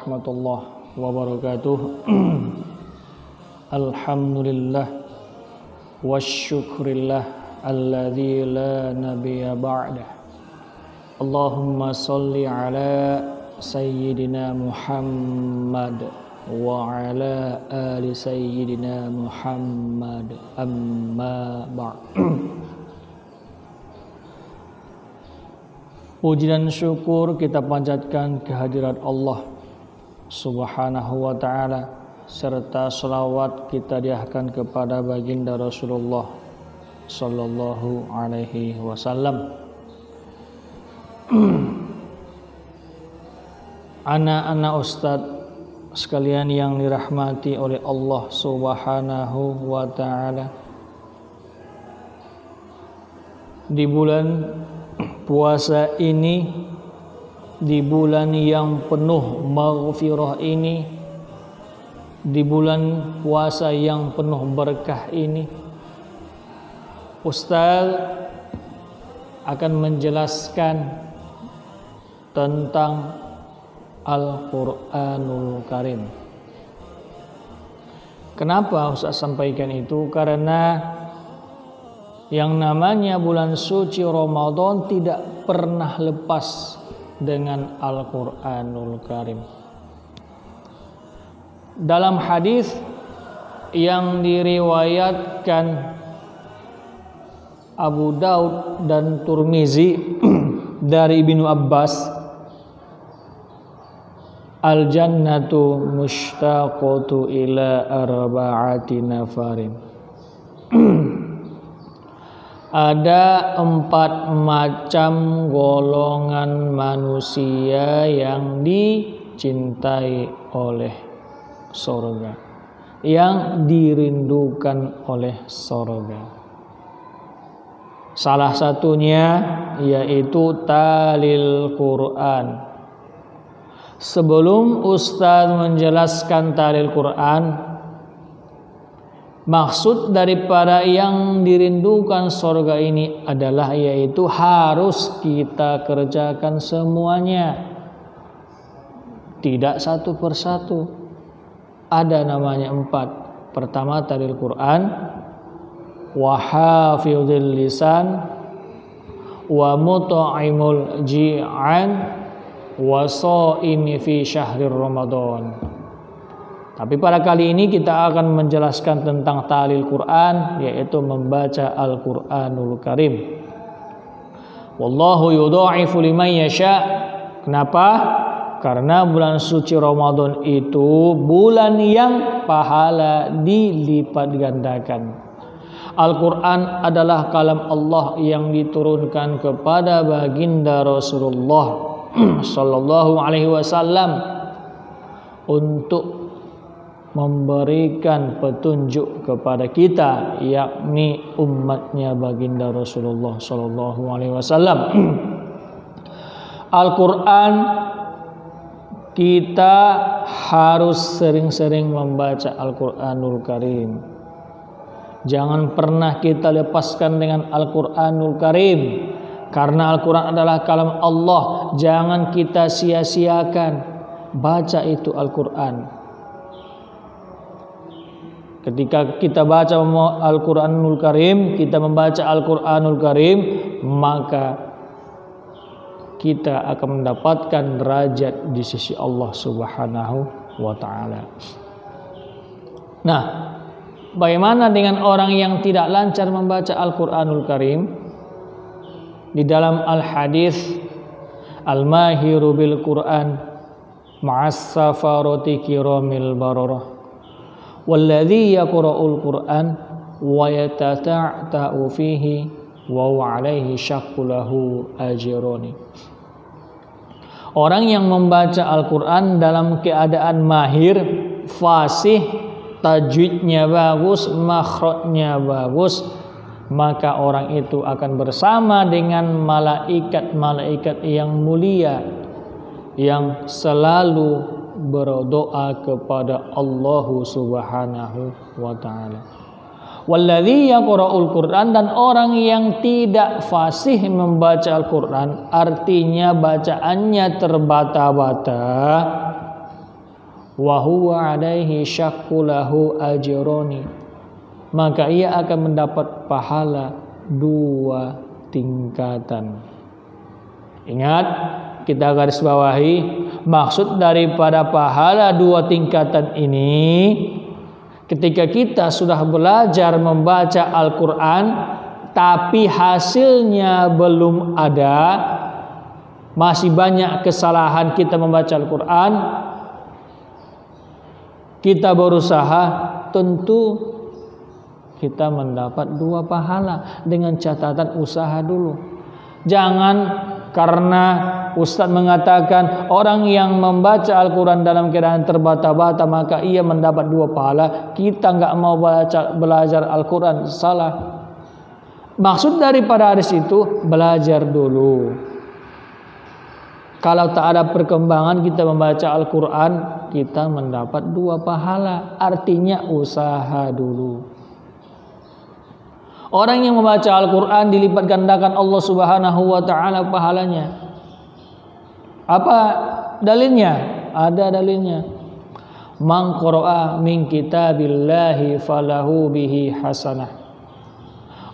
warahmatullahi wabarakatuh. Alhamdulillah wasyukrillah alladzi la nabiyya ba'dah. Allahumma sholli ala sayyidina Muhammad wa ala ali sayyidina Muhammad, amma ba'd. Puji dan syukur kita panjatkan kehadirat Allah Subhanahu wa ta'ala, serta selawat kita diahkan kepada baginda Rasulullah sallallahu alaihi wasallam. Anak-anak ustadz sekalian yang dirahmati oleh Allah Subhanahu wa ta'ala, di bulan puasa ini, di bulan yang penuh maghfirah ini, di bulan puasa yang penuh berkah ini, Ustaz akan menjelaskan tentang Al-Quranul Karim. Kenapa Ustaz sampaikan itu? Karena yang namanya bulan suci Ramadan tidak pernah lepas dengan Al-Quranul Karim. Dalam hadis yang diriwayatkan Abu Daud dan Tirmizi dari Ibnu Abbas, al-jannatu mushtaqatu ila arba'ati nafarin. Ada 4 macam golongan manusia yang dicintai oleh surga, yang dirindukan oleh surga. Salah satunya yaitu talil Quran. Sebelum Ustaz menjelaskan talil Quran, maksud daripada yang dirindukan surga ini adalah yaitu harus kita kerjakan semuanya, tidak satu persatu. Ada namanya 4. Pertama talil Quran, wa hafizil lisan, wa mut'imul ji'an, wa shaimi fi syahrir Ramadan. Tapi pada kali ini kita akan menjelaskan tentang ta'lil Quran, yaitu membaca Al-Quranul Karim. Wallahu yudha'ifu liman yasha. Kenapa? Karena bulan suci Ramadan itu bulan yang pahala dilipat gandakan. Al-Quran adalah kalam Allah yang diturunkan kepada baginda Rasulullah sallallahu alaihi wasallam untuk memberikan petunjuk kepada kita, yakni umatnya baginda Rasulullah sallallahu alaihi wasallam. Al-Quran kita harus sering-sering membaca Al-Quranul Karim. Jangan pernah kita lepaskan dengan Al-Quranul Karim, karena Al-Quran adalah kalam Allah. Jangan kita sia-siakan. Baca itu Al-Quran. Ketika kita baca Al-Quranul Karim, kita membaca Al-Quranul Karim, maka kita akan mendapatkan derajat di sisi Allah Subhanahu wa ta'ala. Nah, bagaimana dengan orang yang tidak lancar membaca Al-Quranul Karim? Di dalam al-hadis, al-mahiru bil Quran ma'as safarati kiramil bararah, walladzi yaqra'ul Qur'an wa yatata'u fihi wa huwa 'alaihi syaqqu lahu ajrani. Orang yang membaca Al-Qur'an dalam keadaan mahir, fasih, tajwidnya bagus, makhrajnya bagus, maka orang itu akan bersama dengan malaikat-malaikat yang mulia yang selalu berdoa kepada Allah Subhanahu wa ta'ala. Walladzi yaqra'ul Qur'an, dan orang yang tidak fasih membaca Al-Qur'an, artinya bacaannya terbata-bata, wa huwa alaihi syakku lahu ajroni, maka ia akan mendapat pahala 2 tingkatan. Ingat, kita garis bawahi, maksud daripada pahala 2 tingkatan ini, ketika kita sudah belajar membaca Al-Quran tapi hasilnya belum ada, masih banyak kesalahan kita membaca Al-Quran, kita berusaha, tentu kita mendapat 2 pahala dengan catatan usaha dulu. Jangan karena Ustadz mengatakan orang yang membaca Al-Quran dalam keadaan terbata-bata maka ia mendapat 2 pahala, kita nggak mau belajar Al-Quran. Salah. Maksud daripada hadis itu, belajar dulu. Kalau tak ada perkembangan kita membaca Al-Quran, kita mendapat 2 pahala. Artinya usaha dulu. Orang yang membaca Al-Quran dilipat gandakan Allah Subhanahu wa ta'ala pahalanya. Apa dalilnya? Ada dalilnya. Man qara'a min kitabillahi falahu bihi hasanah.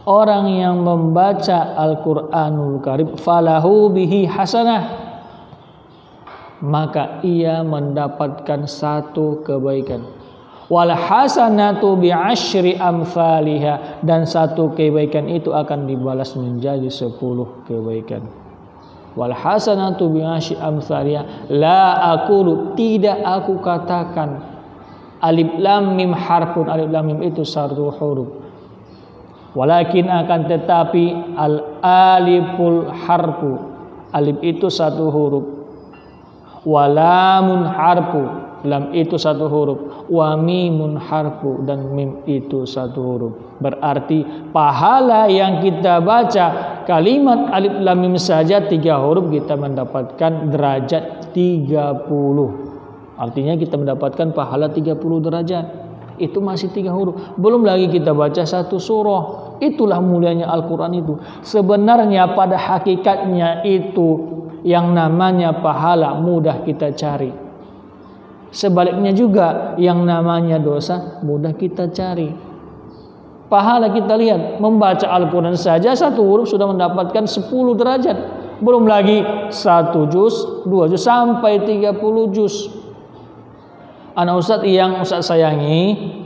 Orang yang membaca Al-Quranul Karim falahu bihi hasanah, maka ia mendapatkan 1 kebaikan. Wal hasanatu bi asyri amsalihha, dan 1 kebaikan itu akan dibalas menjadi 10 kebaikan. Wal hasanatu bi asyri amsalihha, la aqulu, tidak aku katakan. Alif lam mim harfun, alif lam mim itu 1 huruf. Walakin akan tetapi al aliful harfu, alif itu 1 huruf. Walamun harfu, lam itu 1 huruf. Wa mimun harfu, dan mim itu 1 huruf. Berarti pahala yang kita baca kalimat alif lam mim saja 3 huruf, kita mendapatkan derajat 30. Artinya kita mendapatkan pahala 30 derajat. Itu masih 3 huruf. Belum lagi kita baca 1 surah. Itulah mulianya Al-Quran itu. Sebenarnya pada hakikatnya itu yang namanya pahala mudah kita cari. Sebaliknya juga yang namanya dosa mudah kita cari. Pahala kita lihat, membaca Al-Quran saja 1 huruf sudah mendapatkan 10 derajat. Belum lagi 1 juz, 2 juz, sampai 30 juz. Anak Ustadz yang Ustadz sayangi,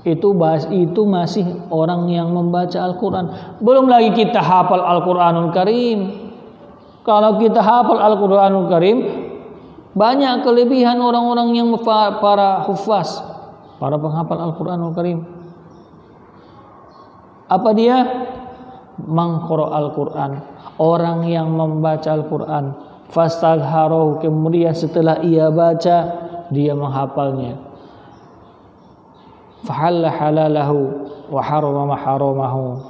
itu masih orang yang membaca Al-Quran. Belum lagi kita hafal Al-Quranul Karim. Kalau kita hafal Al-Quranul Karim, banyak kelebihan orang-orang yang para hufaz, para penghafal Al-Quranul Karim. Apa dia? Mangqara Al-Quran, orang yang membaca Al-Quran, fastagharohu, kemudian setelah ia baca dia menghafalnya, fahalla halalahu wa harrama haramahu,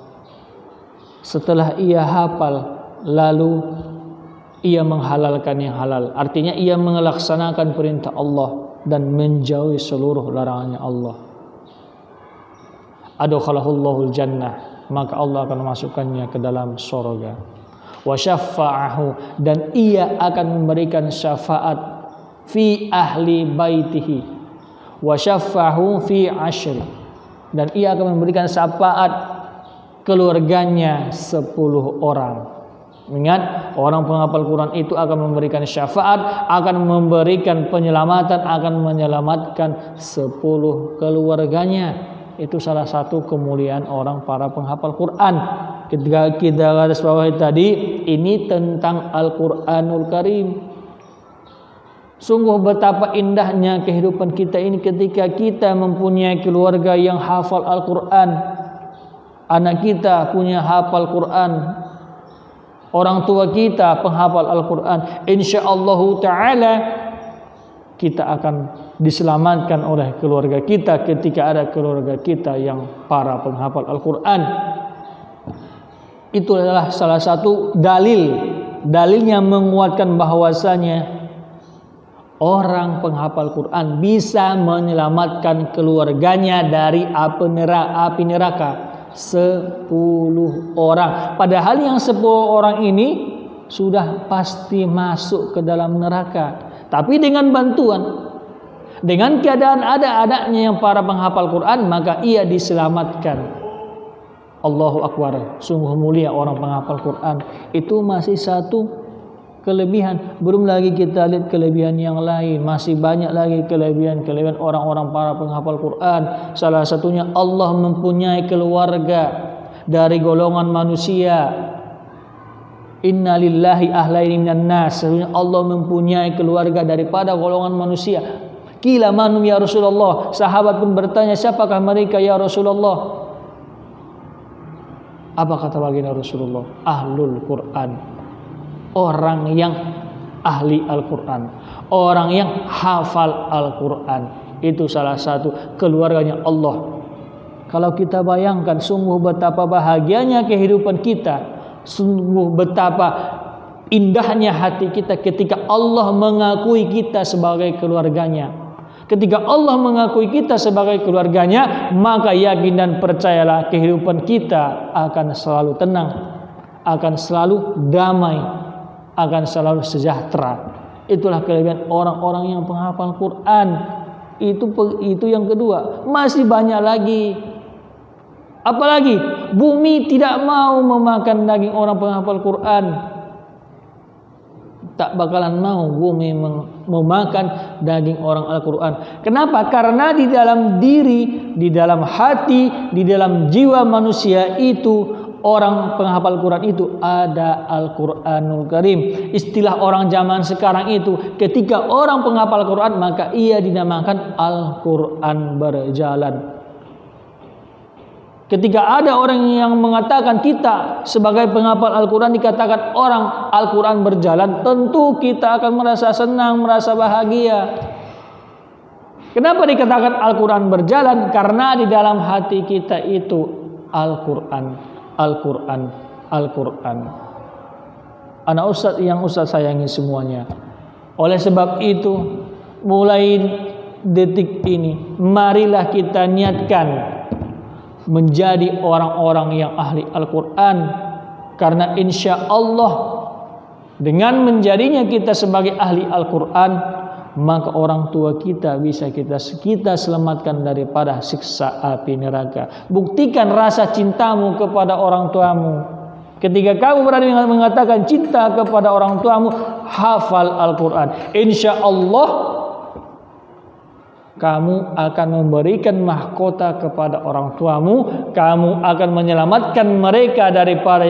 setelah ia hafal lalu ia menghalalkan yang halal, artinya ia melaksanakan perintah Allah dan menjauhi seluruh larangannya Allah. Adkhalahullahu jannah, maka Allah akan memasukkannya ke dalam surga. Wa syafa'ahu, dan ia akan memberikan syafaat fi ahli baitihi. Wa syafa'ahu fi asyri, dan ia akan memberikan syafaat keluarganya 10 orang. Ingat, orang penghafal Quran itu akan memberikan syafaat, akan memberikan penyelamatan, akan menyelamatkan 10 keluarganya. Itu salah satu kemuliaan orang para penghafal Quran. Ketika kita garis bawahi tadi, ini tentang Al-Quranul Karim. Sungguh betapa indahnya kehidupan kita ini ketika kita mempunyai keluarga yang hafal Al-Quran. Anak kita punya hafal Quran, orang tua kita penghafal Al-Quran. InsyaAllah ta'ala kita akan diselamatkan oleh keluarga kita ketika ada keluarga kita yang para penghafal Al-Quran. Itu adalah salah satu dalilnya menguatkan bahwasanya orang penghafal Quran bisa menyelamatkan keluarganya dari api neraka 10 orang. Padahal yang 10 orang ini sudah pasti masuk ke dalam neraka. Tapi dengan bantuan Dengan keadaan ada anaknya yang para penghafal Quran, maka ia diselamatkan. Allahu Akbar, sungguh mulia orang penghafal Quran. Itu masih satu kelebihan. Belum lagi kita lihat kelebihan yang lain. Masih banyak lagi kelebihan orang-orang para penghafal Quran. Salah satunya Allah mempunyai keluarga dari golongan manusia. Inna lillahi ahlaini minan nas. Allah mempunyai keluarga daripada golongan manusia. Qila manum ya Rasulullah. Sahabat pun bertanya, siapakah mereka ya Rasulullah? Apa kata baginda Rasulullah? Ahlul Quran. Orang yang ahli Al-Quran, orang yang hafal Al-Quran. Itu salah satu keluarganya Allah. Kalau kita bayangkan, sungguh betapa bahagianya kehidupan kita, sungguh betapa indahnya hati kita ketika Allah mengakui kita sebagai keluarganya. Ketika Allah mengakui kita sebagai keluarganya, maka yakin dan percayalah kehidupan kita akan selalu tenang, akan selalu damai, akan selalu sejahtera. Itulah kelebihan orang-orang yang penghafal Quran. Itu yang kedua. Masih banyak lagi. Apalagi bumi tidak mau memakan daging orang penghafal Quran. Tak bakalan mau bumi memakan daging orang Al-Quran. Kenapa? Karena di dalam diri, di dalam hati, di dalam jiwa manusia itu, orang penghafal Quran itu ada Al-Quranul Karim. Istilah orang zaman sekarang itu, ketika orang penghafal Quran, maka ia dinamakan Al-Quran berjalan. Ketika ada orang yang mengatakan kita sebagai penghafal Al-Quran dikatakan orang Al-Quran berjalan, tentu kita akan merasa senang, merasa bahagia. Kenapa dikatakan Al-Quran berjalan? Karena di dalam hati kita itu Al-Quran, Al-Quran, Al-Quran. Anak Ustaz yang Ustaz sayangi semuanya. Oleh sebab itu, mulai detik ini, marilah kita niatkan menjadi orang-orang yang ahli Al-Quran. Karena insya Allah dengan menjadinya kita sebagai ahli Al-Quran, maka orang tua kita bisa kita selamatkan daripada siksa api neraka. Buktikan rasa cintamu kepada orang tuamu. Ketika kamu berani mengatakan cinta kepada orang tuamu, hafal Al-Quran. Insya Allah kamu akan memberikan mahkota kepada orang tuamu. Kamu akan menyelamatkan mereka daripada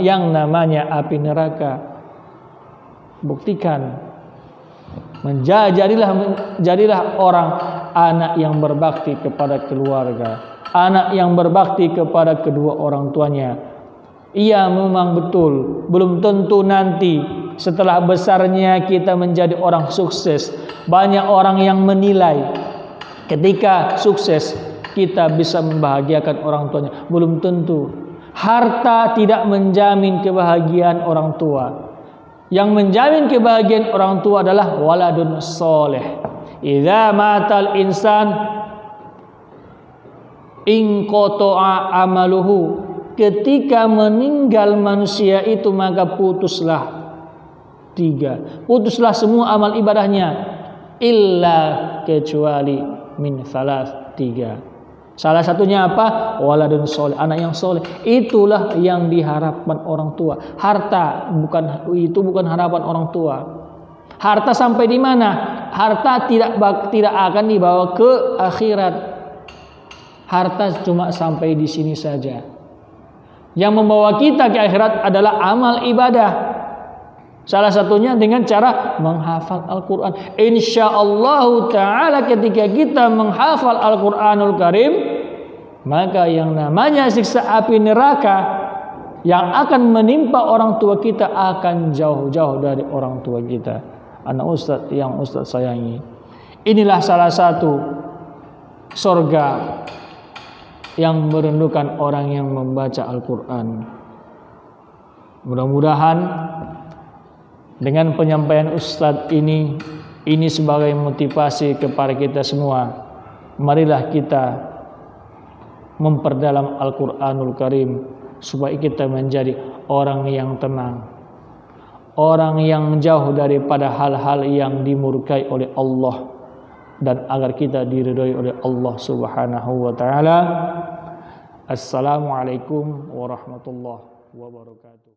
yang namanya api neraka. Buktikan. Jadilah orang anak yang berbakti kepada keluarga, anak yang berbakti kepada kedua orang tuanya. Iya, memang betul, belum tentu nanti setelah besarnya kita menjadi orang sukses. Banyak orang yang menilai ketika sukses kita bisa membahagiakan orang tuanya. Belum tentu. Harta tidak menjamin kebahagiaan orang tua. Yang menjamin kebahagiaan orang tua adalah waladun soleh. Idza matal insan inqata'a amaluhu. Ketika meninggal manusia itu, maka putuslah semua amal ibadahnya, illa kecuali min salas, 3. Salah satunya apa? Waladun soleh, anak yang soleh. Itulah yang diharapkan orang tua. Harta bukan harapan orang tua. Harta sampai di mana? Harta tidak akan dibawa ke akhirat. Harta cuma sampai di sini saja. Yang membawa kita ke akhirat adalah amal ibadah. Salah satunya dengan cara menghafal Al-Quran. InsyaAllah ta'ala ketika kita menghafal Al-Quranul Karim, maka yang namanya siksa api neraka yang akan menimpa orang tua kita akan jauh-jauh dari orang tua kita. Anak Ustaz yang Ustaz sayangi, inilah salah satu surga yang merindukan orang yang membaca Al-Quran. Mudah-mudahan dengan penyampaian Ustadz ini sebagai motivasi kepada kita semua. Marilah kita memperdalam Al-Quranul Karim supaya kita menjadi orang yang tenang, orang yang jauh daripada hal-hal yang dimurkai oleh Allah, dan agar kita diridhoi oleh Allah Subhanahu wa taala. Assalamualaikum warahmatullahi wabarakatuh.